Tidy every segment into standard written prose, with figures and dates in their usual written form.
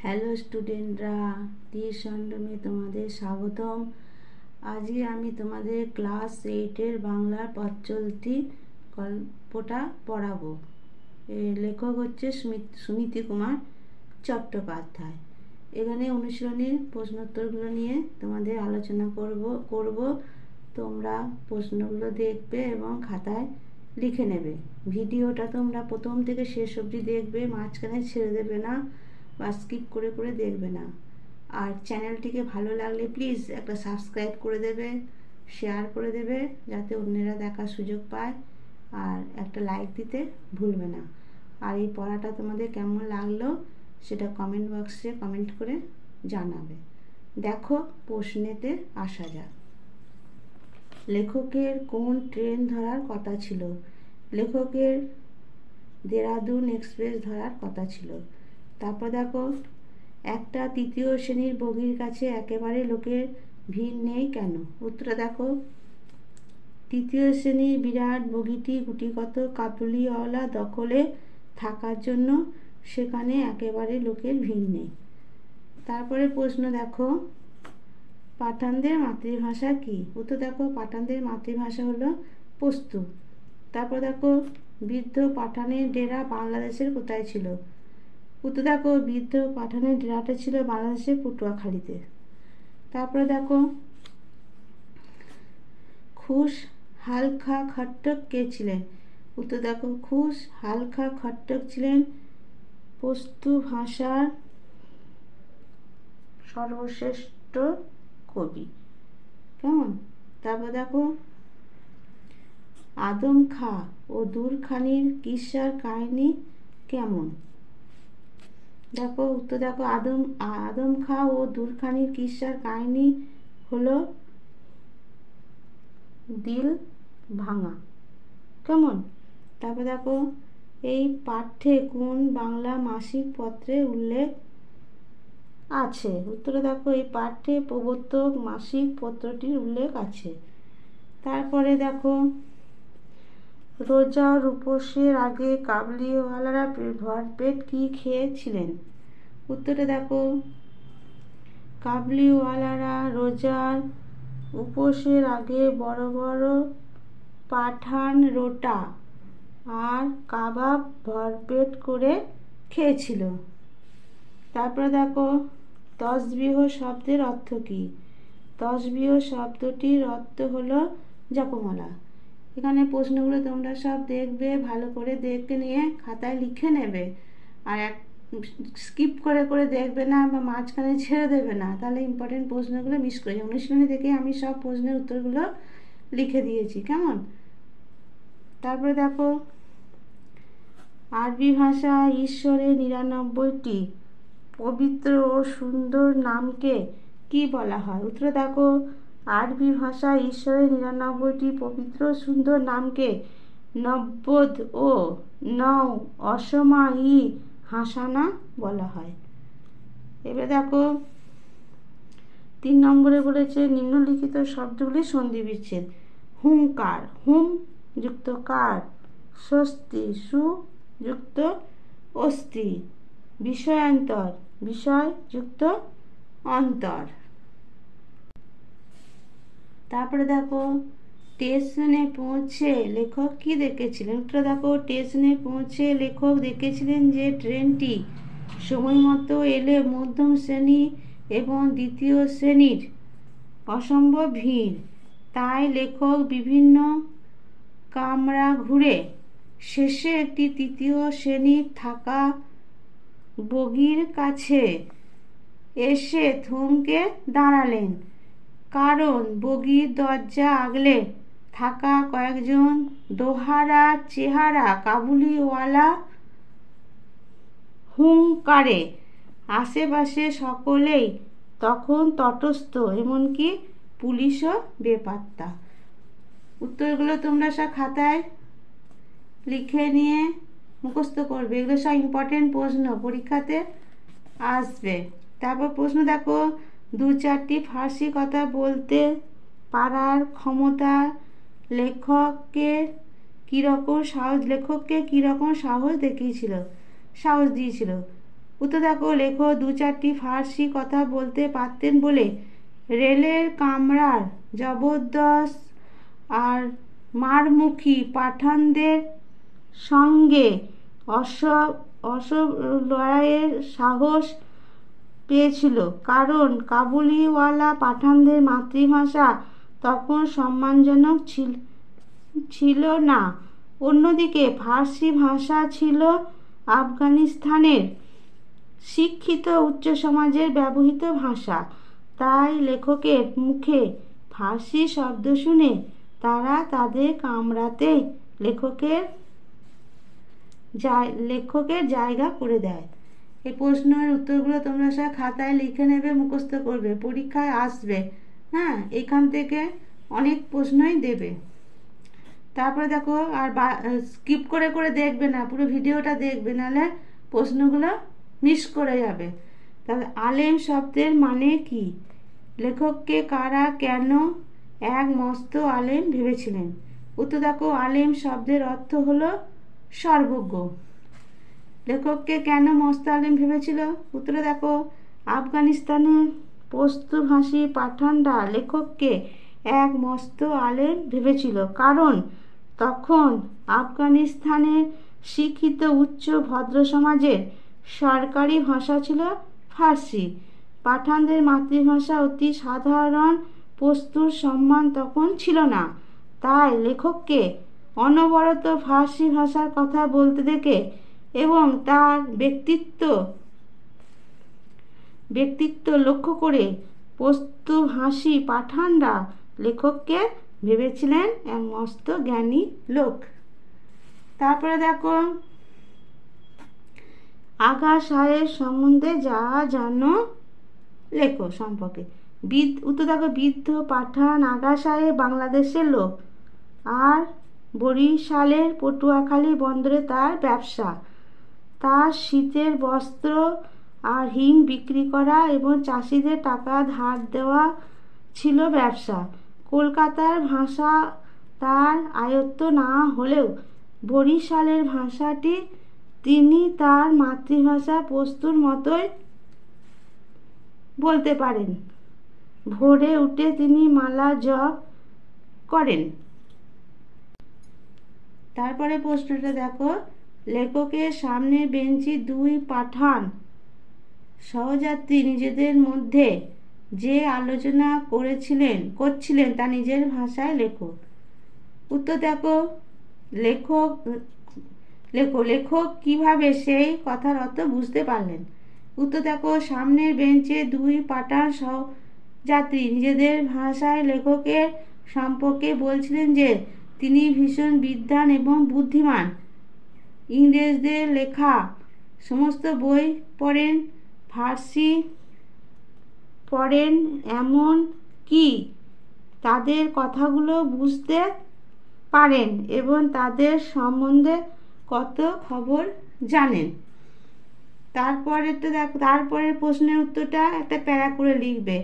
Hello স্টুডেন্টরা, tuition রুমে তোমাদের স্বাগতম। আজকে আমি তোমাদের ক্লাস 8-এর বাংলার পথ চলতি গল্পটা পড়াবো। এর লেখক হচ্ছে সুনীতি কুমার চট্টোপাধ্যায়। এখানে অনুশীলনীর প্রশ্নোত্তরগুলো নিয়ে তোমাদের আলোচনা করব। তোমরা প্রশ্নগুলো দেখবে এবং খাতায় লিখে নেবে। ভিডিওটা তোমরা প্রথম থেকে শেষ অবধি দেখবে, মাঝখানে ছেড়ে দেবে না বা স্কিপ করে করে দেখবে না। আর চ্যানেলটিকে ভালো লাগলে প্লিজ একটা সাবস্ক্রাইব করে দেবে, শেয়ার করে দেবে যাতে অন্যেরা দেখার সুযোগ পায়, আর একটা লাইক দিতে ভুলবে না। আর এই পড়াটা তোমাদের কেমন লাগলো সেটা কমেন্ট বক্সে কমেন্ট করে জানাবে। দেখো, প্রশ্নেতে আসা যাক। লেখকের কোন ট্রেন ধরার কথা ছিল? লেখকের দেরাদুন এক্সপ্রেস ধরার কথা ছিল। তারপর দেখো, একটা তৃতীয় শ্রেণীর বগির কাছে একেবারে লোকের ভিড় নেই কেন? উত্তর দেখো, তৃতীয় শ্রেণীর বিরাট বগিটি গুটিকত কাবুলিওয়ালা দখলে থাকার জন্য সেখানে একেবারে লোকের ভিড় নেই। তারপরে প্রশ্ন দেখো, পাঠানদের মাতৃভাষা কি? উত্তর দেখো, পাঠানদের মাতৃভাষা হলো পশতু। তারপর দেখো, বৃদ্ধ পাঠানের ডেরা বাংলাদেশের কোথায় ছিল? উত্তর দেখো, বৃদ্ধ পাঠানের ডেরাটা ছিল বাংলাদেশের পটুয়াখালীতে। তারপরে দেখো, খুশ হালখা খট্টক কে ছিলেন? উত্তর দেখো, খুশ হালখা খট্টক ছিলেন পশতু ভাষার সর্বশ্রেষ্ঠ কবি। কেমন? তারপর দেখো, আদম খাঁ ও দূরখানির কিসসার কাহিনী কেমন? দেখো, উত্তর দেখো, আদম খাঁ ও দূরখানির কিসসার কাহিনী হলো দিল ভাঙা। কেমন? তারপর দেখো, এই পাঠ্যে কোন বাংলা মাসিক পত্রে উল্লেখ আছে? উত্তরে দেখো, এই পাঠ্যে প্রবর্তক মাসিক পত্রটির উল্লেখ আছে। তারপরে দেখো, রোজার উপোসের আগে কাবুলিওয়ালারা ভরপেট কি খেয়েছিলেন? উত্তরে দেখো, কাবুলিওয়ালারা রোজার উপোসের আগে বড় বড় পাঠান রোটা আর কাবাব ভরপেট করে খেয়েছিল। তারপরে দেখো, তসবিহ শব্দের অর্থ কী? তসবিহ শব্দটির অর্থ হলো জপমালা। এখানে প্রশ্নগুলো তোমরা সব দেখবে, ভালো করে দেখে নিয়ে খাতায় লিখে নেবে, আর স্কিপ করে করে দেখবে না বা মাঝখানে ছেড়ে দেবে না, তাহলে ইম্পর্টেন্ট প্রশ্নগুলো মিস করে যাবে। অনুশীলনী থেকে আমি সব প্রশ্নের উত্তরগুলো লিখে দিয়েছি। কেমন? তারপরে দেখো, আরবি ভাষায় ঈশ্বরের 99টি পবিত্র ও সুন্দর নামকে কি বলা হয়? উত্তর দেখো, আরবি ভাষায় ঈশ্বরের 99টি পবিত্র সুন্দর নামকে নব্বদ ও নও অসমা-ই হাসানা বলা হয়। এবার দেখো, 3 নম্বরে বলেছে নিম্নলিখিত শব্দগুলি সন্ধি বিচ্ছেদ। হুঙ্কার, হুম যুক্ত কার, স্বস্তি, সু যুক্ত অস্তি, বিষয়ান্তর, বিষয় যুক্ত অন্তর। তারপরে দেখো, স্টেশনে পৌঁছে লেখক কি দেখেছিলেন? উত্তর দেখো, স্টেশনে পৌঁছে লেখক দেখেছিলেন যে ট্রেনটি সময় মতো এলে মধ্যম শ্রেণী এবং দ্বিতীয় শ্রেণীর অসম্ভব ভিড়, তাই লেখক বিভিন্ন কামরা ঘুরে শেষে একটি তৃতীয় শ্রেণীর থাকা বগির কাছে এসে থমকে দাঁড়ালেন, কারণ বগির দরজা আগলে থাকা কয়েকজন দোহারা চেহারা কাবুলিওয়ালা হুঙ্কারে আশেপাশে সকলেই তখন তটস্থ, এমনকি পুলিশও বেপাত্তা। উত্তরগুলো তোমরা সব খাতায় লিখে নিয়ে মুখস্থ করবে। এগুলো সব ইম্পর্টেন্ট প্রশ্ন, পরীক্ষাতে আসবে। তারপর প্রশ্ন দেখো, 2-4টি ফার্সি কথা বলতে পারার ক্ষমতা লেখককে কীরকম সাহস দিয়েছিল? উত্তর দেখো, লেখক 2-4টি ফার্সি কথা বলতে পারতেন বলে রেলের কামরার জবরদস্ত আর মারমুখী পাঠানদের সঙ্গে অসব লড়াইয়ের সাহস পেয়েছিল, কারণ কাবুলিওয়ালা পাঠানদের মাতৃভাষা তখন সম্মানজনক ছিল না। অন্যদিকে ফার্সি ভাষা ছিল আফগানিস্তানের শিক্ষিত উচ্চ সমাজের ব্যবহৃত ভাষা। তাই লেখকের মুখে ফার্সি শব্দ শুনে তারা তাদের কামরাতেই লেখকের জায়গা করে দেয়। এই প্রশ্নের উত্তরগুলো তোমরা সব খাতায় লিখে নেবে, মুখস্থ করবে, পরীক্ষায় আসবে। হ্যাঁ, এখান থেকে অনেক প্রশ্নই দেবে। তারপরে দেখো, আর স্কিপ করে করে দেখবে না, পুরো ভিডিওটা দেখবে, নাহলে প্রশ্নগুলো মিস করে যাবে। তাহলে আলেম শব্দের মানে কি? লেখককে কারা কেন এক মস্ত আলেম ভেবেছিলেন? উত্তর দেখো, আলেম শব্দের অর্থ হলো সর্বজ্ঞ। লেখককে কেন মস্ত আলেম ভেবেছিল? উত্তরে দেখো, আফগানিস্তানের পশতুভাষী পাঠানরা লেখককে এক মস্ত আলেম ভেবেছিল, কারণ তখন আফগানিস্তানের শিক্ষিত উচ্চ ভদ্র সমাজের সরকারি ভাষা ছিল ফার্সি। পাঠানদের মাতৃভাষা অতি সাধারণ পশতুর সম্মান তখন ছিল না। তাই লেখককে অনবরত ফার্সি ভাষার কথা বলতে দেখে এবং তার ব্যক্তিত্ব লক্ষ্য করে পশতুভাষী পাঠানরা লেখককে ভেবেছিলেন এক মস্ত জ্ঞানী লোক। তারপরে দেখো, আগা সাহেব সম্বন্ধে যা জানো লেখো সম্পর্কে। উত্তর দেখো, বৃদ্ধ পাঠান আগা সাহেব বাংলাদেশের লোক, আর বরিশালের পটুয়াখালী বন্দরে তার ব্যবসা। তার শীতের বস্ত্র আর হিং বিক্রি করা এবং চাষিদের টাকা ধার দেওয়া ছিল ব্যবসা। কলকাতার ভাষা তার আয়ত্ত না হলেও বরিশালের ভাষাটি তিনি তার মাতৃভাষা পশতুর মতোই বলতে পারেন। ভোরে উঠে তিনি মালা জপ করেন। তারপরে প্রশ্নটা দেখো, লেখকের সামনে বেঞ্চি দুই পাঠান সহযাত্রী নিজেদের মধ্যে যে আলোচনা করছিলেন তা নিজের ভাষায় লেখো। উত্তর দেখো, লেখক কিভাবে সেই কথার অর্থ বুঝতে পারলেন? উত্তর দেখো, সামনের বেঞ্চে দুই পাঠান সহযাত্রী নিজেদের ভাষায় লেখকের সম্পর্কে বলছিলেন যে তিনি ভীষণ বিদ্বান এবং বুদ্ধিমান, ইংরেজদের লেখা সমস্ত বই পড়েন, ফার্সি পড়েন, এমন কি তাদের কথাগুলো বুঝতে পারেন এবং তাদের সম্বন্ধে কত খবর জানেন। তারপরে প্রশ্নের উত্তরটা একটা প্যারা করে লিখবে।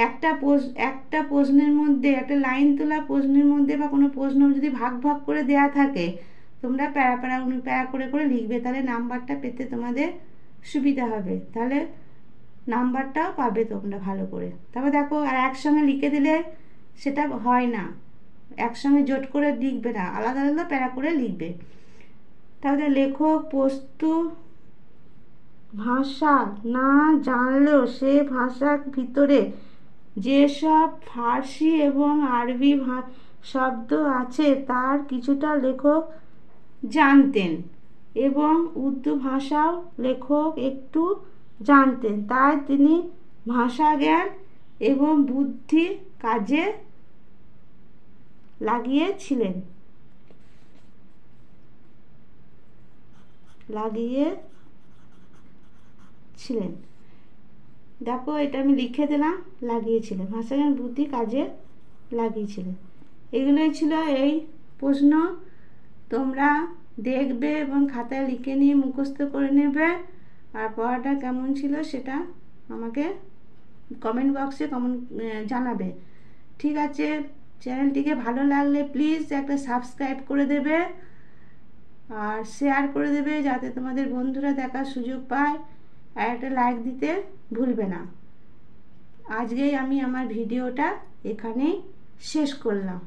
একটা প্রশ্নের মধ্যে, একটা লাইন তোলা প্রশ্নের মধ্যে বা কোনো প্রশ্ন যদি ভাগ ভাগ করে দেয়া থাকে, তোমরা প্যারা করে লিখবে, তাহলে নাম্বারটা পেতে তোমাদের সুবিধা হবে, তাহলে নাম্বারটাও পাবে তোমরা ভালো করে। তারপর দেখো, আর একসঙ্গে লিখে দিলে সেটা হয় না, একসঙ্গে জোট করে লিখবে না, আলাদা আলাদা প্যারা করে লিখবে। তাহলে লেখক পশতু ভাষা না জানলেও সে ভাষার ভিতরে যেসব ফার্সি এবং আরবি শব্দ আছে তার কিছুটা লেখক জানতেন, এবং উর্দু ভাষাও লেখক একটু জানতেন। তাই তিনি ভাষা জ্ঞান এবং বুদ্ধি কাজে লাগিয়েছিলেন। দেখো, এটা আমি লিখে দিলাম, লাগিয়েছিলেন, ভাষা জ্ঞান বুদ্ধি কাজে লাগিয়েছিলেন। এগুলোই ছিল এই প্রশ্ন। তোমরা দেখবে এবং খাতায় লিখে নিয়ে মুখস্থ করে নেবে। আর পড়াটা কেমন ছিল সেটা আমাকে কমেন্ট বক্সে জানাবে। ঠিক আছে, চ্যানেলটিকে ভালো লাগলে প্লিজ একটা সাবস্ক্রাইব করে দেবে। আর শেয়ার করে দেবে যাতে তোমাদের বন্ধুরা দেখার সুযোগ পায়, আর একটা লাইক দিতে ভুলবে না। আজকেই আমি আমার ভিডিওটা এখানেই শেষ করলাম।